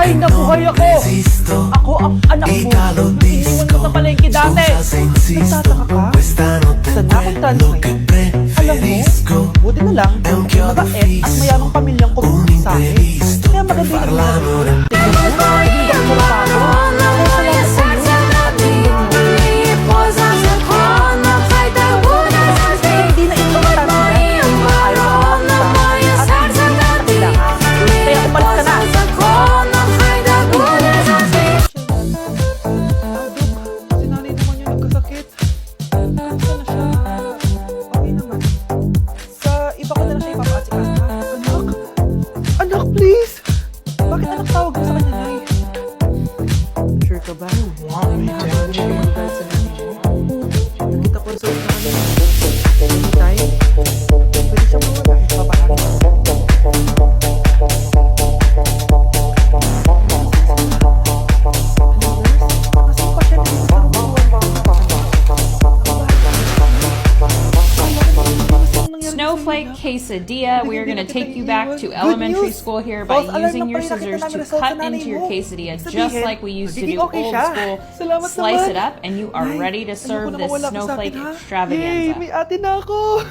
Ay, nabuhay ako! Ako ang anak mo. Iniwan mo sa palengke dati. Nagtataka ka? Saan na akong translate? Alam mo, buti na lang, mabait at mayamang pamilyang kumulong sa akin. Kaya maganda yung nagmamahal. Tingnan mo, naging doktor pa ako. Kaya salamat sa iyo. Hindi na ito matatigan. Ayaw ko makita at hindi na kailangan. Kaya umalis ka na. Si nanay naman yung nagkasakit. Saan na siya? Okay naman. Sa iba ko na lang siya ipapaasikan. Anak? Anak, please! Bakit anak tawag mo sa kanya, Nay? Sure ka ba? May chance na siya magagal sa nanay mo. Nakita ko sa nanay. Tay, pwede siya mawala. Papaharin mo. Snowflake quesadilla. We are going to take you back to elementary school here by using your scissors to cut into your quesadilla just like we used to do old school. Slice it up and you are ready to serve this snowflake Yay, extravaganza. may ate na ako!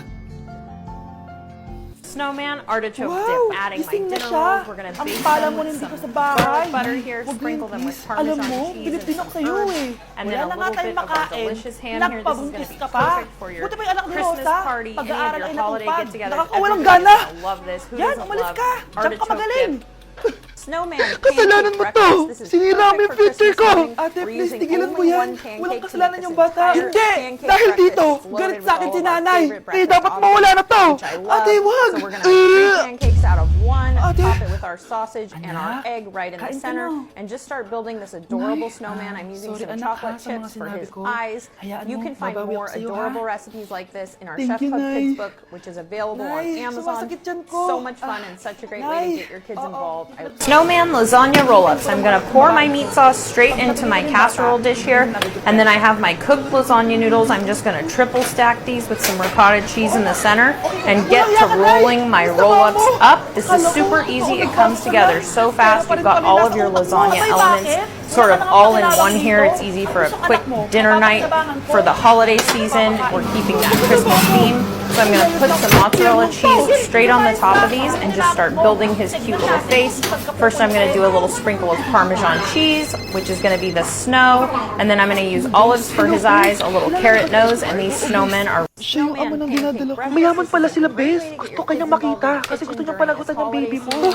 Snowman artichoke Wow, dip. Adding my gising na dinner siya. rolls. We're going to Ang bake pala them mo with nandito some sa bahay. garlic butter here. Huwag Sprinkle them with please. Parmesan Alam mo, cheese and pinipin some ako sa'yo herbs. eh. And Wala then a na nga little tayong bit of our makain. delicious ham here. This is going to Nagpabuntis be ka pa. perfect for your Buti pa yung anak ni Christmas Rosa. party, any of Pag-aaral your ay holiday natupad. get-together. Baka walang Everybody's gana. gonna love this. Who Yan, doesn't umalis love ka. Diyan ka artichoke magaling. dip? Snowman Kasalanan mo to! Sinira mo yung future ko! Ate, Ate, please, tigilan mo yan! Walang kasalanan yung bata! Hindi! Dahil dito, galit sa akin si nanay! Kaya dapat mawala na to! Ate, wag! So we're gonna make 3 pancakes out of one, Ate. top it with our sausage and our Anak, egg right in the kain ka center, na. and just start building this adorable snowman. I'm using sorry, some anak, chocolate ha, sa mga chips for sinabi his ko. eyes. Hayaan You mo, can find babawi more ako sa'yo, adorable ha? recipes like this in our Thank Chef you, Club Nay. Kids book, which is available on Nay, Amazon. sumasakit yan ko. So much fun and such a great way to Nay. get your kids involved. Snowman lasagna roll-ups. I'm gonna pour my meat sauce straight into my casserole dish here, and then I have my cooked lasagna noodles. I'm just gonna triple stack these with some ricotta cheese in the center and get to rolling my roll-ups up. This is super easy. It comes together so fast. You've got all of your lasagna elements sort of all in one here. It's easy for a quick dinner night. For the holiday season, we're keeping that Christmas theme. So I'm gonna put some mozzarella cheese straight on the top of these and just start building his cute little face. First I'm gonna do a little sprinkle of Parmesan cheese, which is gonna be the snow, and then I'm gonna use olives for his eyes, a little carrot nose, and these snowmen are Siya yung ama ng dinadala ko. Mayaman pala sila, Bes. Gusto kanyang makita kasi gusto niyang panagutan yung baby mo.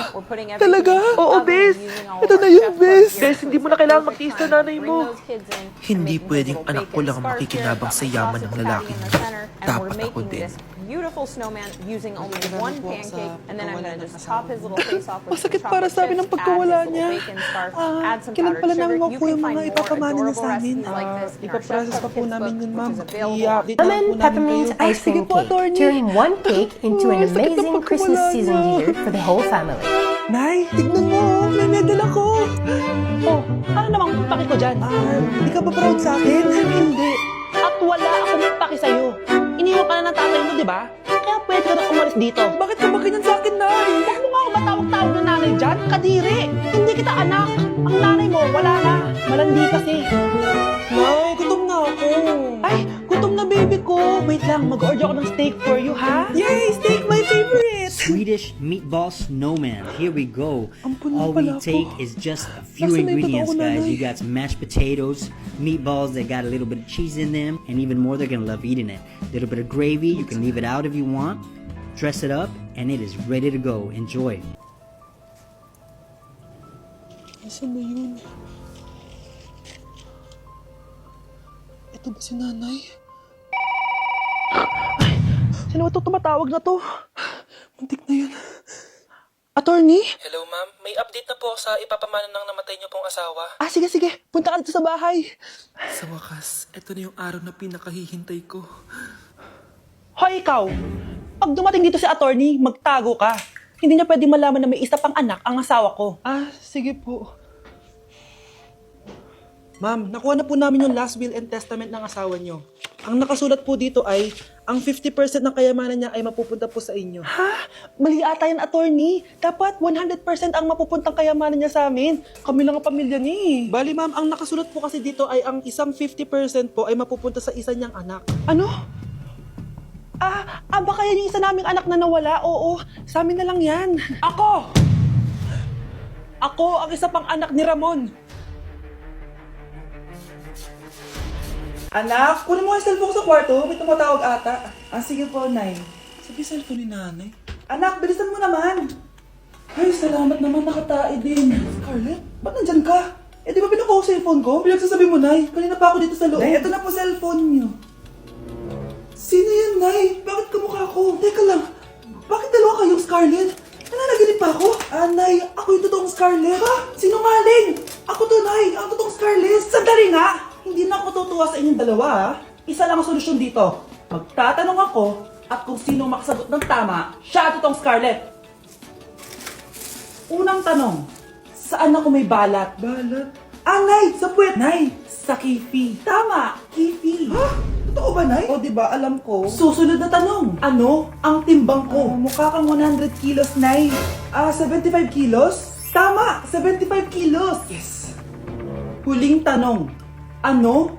Talaga? Oo, Bes. Ito na yun, Bes. Bes, hindi mo na kailangan magtiis na nanay mo. Hindi pwedeng anak ko lang ang makikinabang sa yaman ng lalaking ito. Dapat ako din. Beautiful snowman using only one pancake, and then I'm gonna just top his little face off with Masakit some para chocolate sa amin chips, ang pagkawala add his niya. little bacon scarf, add some Kailan powdered pala sugar. namin You makuha can yung find mga more ipapamana niya adorable sa amin? recipes like this in our Chef Ipaprocess pa Club po Kids namin book, yun, which ma'am. is available I-update Lemon na po namin peppermint kayo. ice Sige cream po, cake. attorney. Turn one cake into an Sakit ang amazing Christmas pagkawala season niya. dessert for the whole family. Nay, tignan mo. May medal ako. Oh, ano namang paki ko dyan? Hindi ka ba proud sa akin? Hindi. At wala akong paki sa'yo. Iniwan ka na ng tatay mo, di ba? Kaya pwede ka na umalis dito. Bakit ka ba ganyan sa akin, Nay? Huwag mo nga ako matawag-tawag ng nanay dyan. Kadiri. Hindi kita anak. Ang nanay mo, wala na. Malandi kasi. Nay, gutom na ako. Ay, gutom na baby ko. Wait lang, mag-order ako ng steak for you, ha? Yay, steak, my favorite. Swedish meatball snowman. Here we go. Ampun All pala we ako. take is just a few Nasaan na yung ingredients, totoo, guys. nanay? You got some mashed potatoes, meatballs that got a little bit of cheese in them, and even more, they're gonna love eating it. A little bit of gravy. You can leave it out if you want. Dress it up, and it is ready to go. Enjoy. Nasaan na yun? Ito ba si nanay? Ay, sino ba ito tumatawag na to? Muntik na yun. Attorney? Hello ma'am, may update na po sa ipapamana ng namatay niyo pong asawa. Ah, sige, sige. Punta ka dito sa bahay. Sa wakas, ito na yung araw na pinakahihintay ko. Hoy, ikaw! Pag dumating dito si attorney, magtago ka. Hindi niya pwede malaman na may isa pang anak ang asawa ko. Ah, sige po. Ma'am, nakuha na po namin yung last will and testament ng asawa niyo. Ang nakasulat po dito ay, ang 50% ng kayamanan niya ay mapupunta po sa inyo. Ha? Mali ata yan, attorney. Dapat 100% ang mapupuntang kayamanan niya sa amin. Kami lang ang pamilya ni. Bali ma'am, ang nakasulat po kasi dito ay ang isang 50% po ay mapupunta sa isa niyang anak. Ano? Baka yan yung isa naming anak na nawala? Oo, sa amin na lang yan. Ako! Ako ang isa pang anak ni Ramon. Anak, kunin mo yung cellphone ko sa kwarto. May tumatawag ata. Sige po, Nay. Sabi cellphone ni nanay. Anak, bilisan mo naman. Ay, salamat naman, nakatae din. Scarlett, ba't nandyan ka? Di ba pinakuha ko cellphone ko? Pinagsasabi mo, Nay. Kanina pa ako dito sa loob. Nay, ito na po cellphone niyo. Sino yan, Nay? Bakit kamukha ko? Teka lang. Bakit dalawa kayong Scarlett? Nananaginip pa ako? Nay, ako yung totoong Scarlett. Ha? Sinungaling! Ako to, Nay. Ang totoong Scarlett. Sandali nga! Hindi na ako tutuwa sa inyong dalawa, ha? Isa lang ang solusyon dito. Magtatanong ako at kung sino makasagot ng tama, siya ang totoong Scarlett. Unang tanong, saan ako may balat? Balat? Nay! Sa puwet! Nay! Sa kifi. Tama! Kifi. Ha? Totoo ba, Nay? O, diba? Alam ko. Susunod na tanong. Ano ang timbang ko? Mukha kang 100 kilos, Nay. 75 kilos? Tama! 75 kilos! Yes! Huling tanong. Ano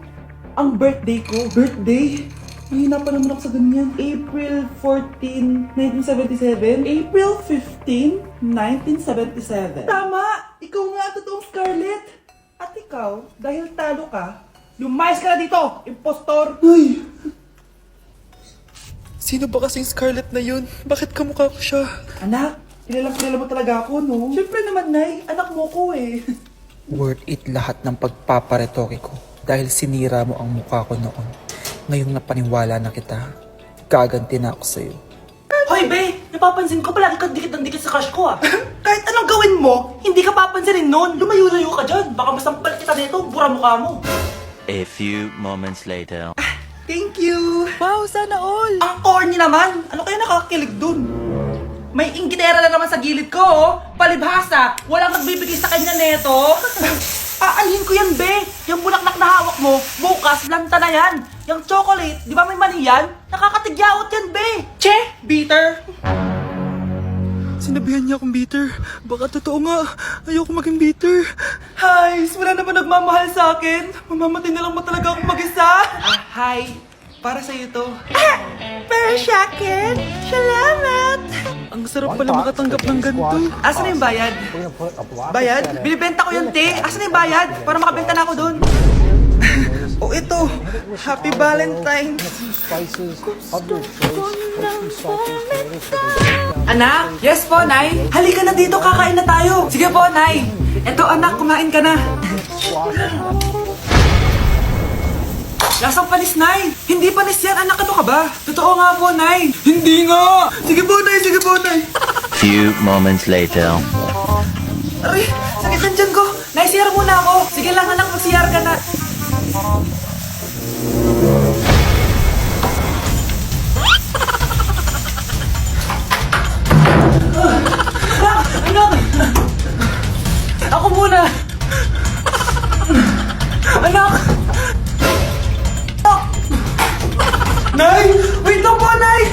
ang birthday ko? Birthday? Mahina pa naman ako sa ganyan. April 14, 1977? April 15, 1977. Tama! Ikaw nga ang totoong Scarlett! At ikaw, dahil talo ka, lumayas ka na dito, impostor! Ay! Sino ba kasing Scarlett na yun? Bakit kamukha ko siya? Anak, kilala mo talaga ako, no? Siyempre naman, Nay. Anak mo ko eh. Worth it lahat ng pagpaparetoke ko dahil sinira mo ang mukha ko noon. Ngayong napaniwala na kita, gaganti na ako sa'yo. Hoy, Be! Napapansin ko palagi kang dikit ng dikit sa crush ko, ah. Kahit anong gawin mo, hindi ka papansinin nun. Lumayo-layo ka dyan. Baka masampal kita nito, bura mukha mo. A few moments later. Thank you! Wow, sana all! Ang corny naman! Ano kaya nakakakilig dun? May inggitera na naman sa gilid ko, oh. Palibhasa, walang nagbibigay sa kanya neto. Aalhin ko yan, Be! Yung bulaklak na hawak mo, bukas, lanta na yan! Yung chocolate, di ba may mani yan? Nakakatigyawat yan, Be! Che! Bitter! Sinabihan niya akong bitter. Baka totoo nga. Ayoko maging bitter. Hi! Wala naman nagmamahal sa akin. Mamamatay na lang ba talaga akong mag-isa? Hi! Para sa'yo to. Pero sa akin? Salamat! Ang sarap pala makatanggap ng ganito. Asan na yung bayad? Bayad? Binibenta ko yung te. Asan na yung bayad? Para makabenta na ako doon. Oh, ito. Happy Valentine's. Anak? Yes po, Nay. Halika na dito, kakain na tayo. Sige po, Nay. Ito, anak, kumain ka na. Lasang panis, Nay. Hindi panis yan, anak. Ano ka ba? Totoo nga po, Nay. Hindi nga. Sige po, Nay. Sige po, Nay. Few moments later. Aray, sakit ng tiyan ko. Nay, CR muna ako. Sige lang, anak. Mag-CR ka na. Anak! Ako muna! Anak! Nay! Wait lang po, Nay!